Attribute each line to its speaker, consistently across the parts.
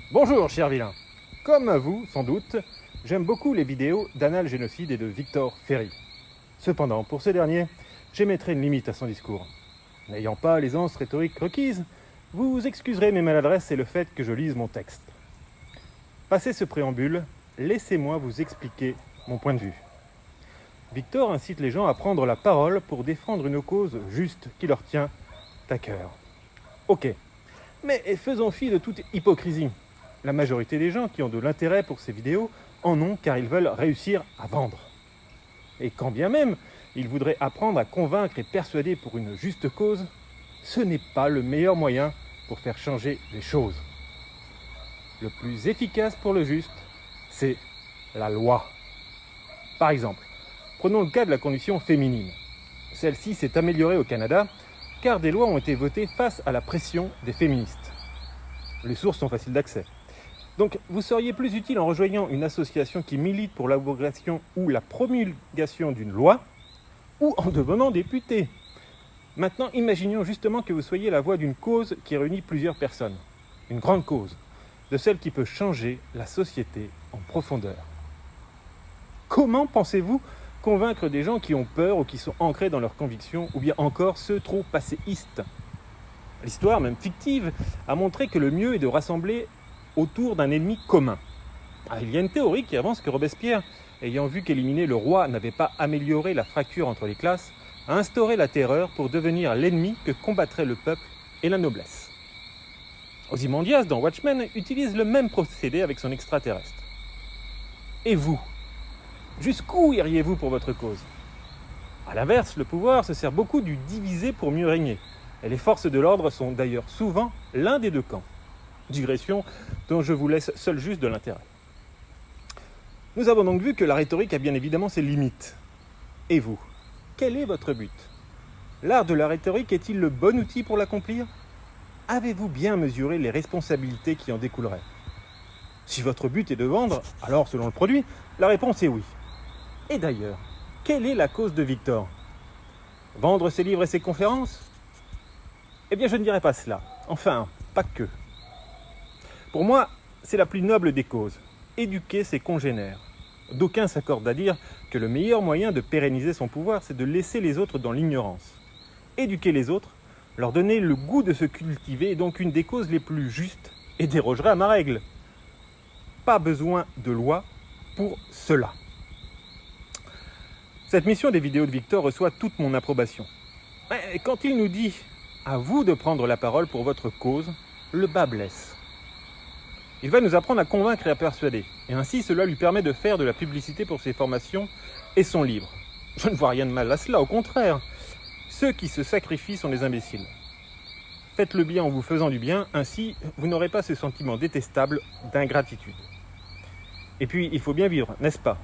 Speaker 1: Bonjour cher vilain. Comme vous, sans doute, j'aime beaucoup les vidéos d'Annales Génocide et de Victor Ferry. Cependant, pour ce dernier, j'émettrai une limite à son discours. N'ayant pas l'aisance rhétorique requise, vous excuserez mes maladresses et le fait que je lise mon texte. Passé ce préambule, laissez-moi vous expliquer mon point de vue. Victor incite les gens à prendre la parole pour défendre une cause juste qui leur tient à cœur. Ok, mais faisons fi de toute hypocrisie. La majorité des gens qui ont de l'intérêt pour ces vidéos en ont car ils veulent réussir à vendre. Et quand bien même ils voudraient apprendre à convaincre et persuader pour une juste cause, ce n'est pas le meilleur moyen pour faire changer les choses. Le plus efficace pour le juste, c'est la loi. Par exemple, prenons le cas de la condition féminine. Celle-ci s'est améliorée au Canada car des lois ont été votées face à la pression des féministes. Les sources sont faciles d'accès. Donc vous seriez plus utile en rejoignant une association qui milite pour l'abrogation ou la promulgation d'une loi, ou en devenant député. Maintenant, imaginons justement que vous soyez la voix d'une cause qui réunit plusieurs personnes. Une grande cause, de celle qui peut changer la société en profondeur. Comment pensez-vous convaincre des gens qui ont peur ou qui sont ancrés dans leurs convictions, ou bien encore ceux trop passéistes ? L'histoire, même fictive, a montré que le mieux est de rassembler autour d'un ennemi commun. Il y a une théorie qui avance que Robespierre, ayant vu qu'éliminer le roi n'avait pas amélioré la fracture entre les classes, a instauré la terreur pour devenir l'ennemi que combattrait le peuple et la noblesse. Ozymandias, dans Watchmen, utilise le même procédé avec son extraterrestre. Et vous ? Jusqu'où iriez-vous pour votre cause ? A l'inverse, le pouvoir se sert beaucoup du diviser pour mieux régner. Et les forces de l'ordre sont d'ailleurs souvent l'un des deux camps. Digression dont je vous laisse seul juge de l'intérêt. Nous avons donc vu que la rhétorique a bien évidemment ses limites. Et vous ? Quel est votre but ? L'art de la rhétorique est-il le bon outil pour l'accomplir ? Avez-vous bien mesuré les responsabilités qui en découleraient ? Si votre but est de vendre, alors selon le produit, la réponse est oui. Et d'ailleurs, quelle est la cause de Victor ? Vendre ses livres et ses conférences ? Eh bien, je ne dirais pas cela. Enfin, pas que. Pour moi, c'est la plus noble des causes. Éduquer ses congénères. D'aucuns s'accordent à dire que le meilleur moyen de pérenniser son pouvoir, c'est de laisser les autres dans l'ignorance. Éduquer les autres, leur donner le goût de se cultiver est donc une des causes les plus justes et dérogerait à ma règle. Pas besoin de loi pour cela. Cette mission des vidéos de Victor reçoit toute mon approbation. Mais quand il nous dit « à vous de prendre la parole pour votre cause », le bas blesse. Il va nous apprendre à convaincre et à persuader. Et ainsi, cela lui permet de faire de la publicité pour ses formations et son livre. Je ne vois rien de mal à cela, au contraire. Ceux qui se sacrifient sont des imbéciles. Faites le bien en vous faisant du bien, ainsi vous n'aurez pas ce sentiment détestable d'ingratitude. Et puis, il faut bien vivre, n'est-ce pas ?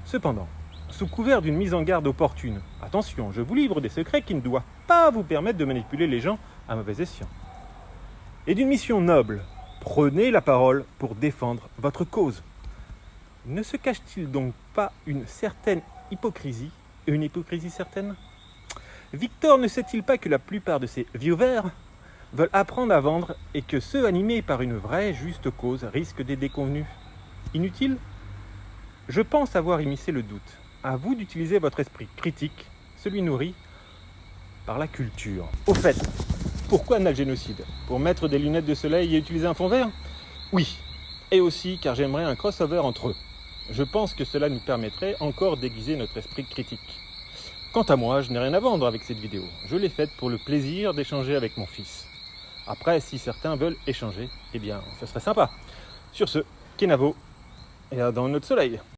Speaker 1: Cependant, sous couvert d'une mise en garde opportune, attention, je vous livre des secrets qui ne doivent pas vous permettre de manipuler les gens à mauvais escient. Et d'une mission noble, prenez la parole pour défendre votre cause. Ne se cache-t-il donc pas une certaine hypocrisie, et une hypocrisie certaine ? Victor ne sait-il pas que la plupart de ses viewers veulent apprendre à vendre et que ceux animés par une vraie juste cause risquent des déconvenus ? Inutile ? Je pense avoir émissé le doute. À vous d'utiliser votre esprit critique, celui nourri par la culture. Au fait, pourquoi Annales Génocide ? Pour mettre des lunettes de soleil et utiliser un fond vert ? Oui, et aussi car j'aimerais un crossover entre eux. Je pense que cela nous permettrait encore d'aiguiser notre esprit critique. Quant à moi, je n'ai rien à vendre avec cette vidéo. Je l'ai faite pour le plaisir d'échanger avec mon fils. Après, si certains veulent échanger, eh bien, ce serait sympa. Sur ce, Kenavo, et dans notre soleil.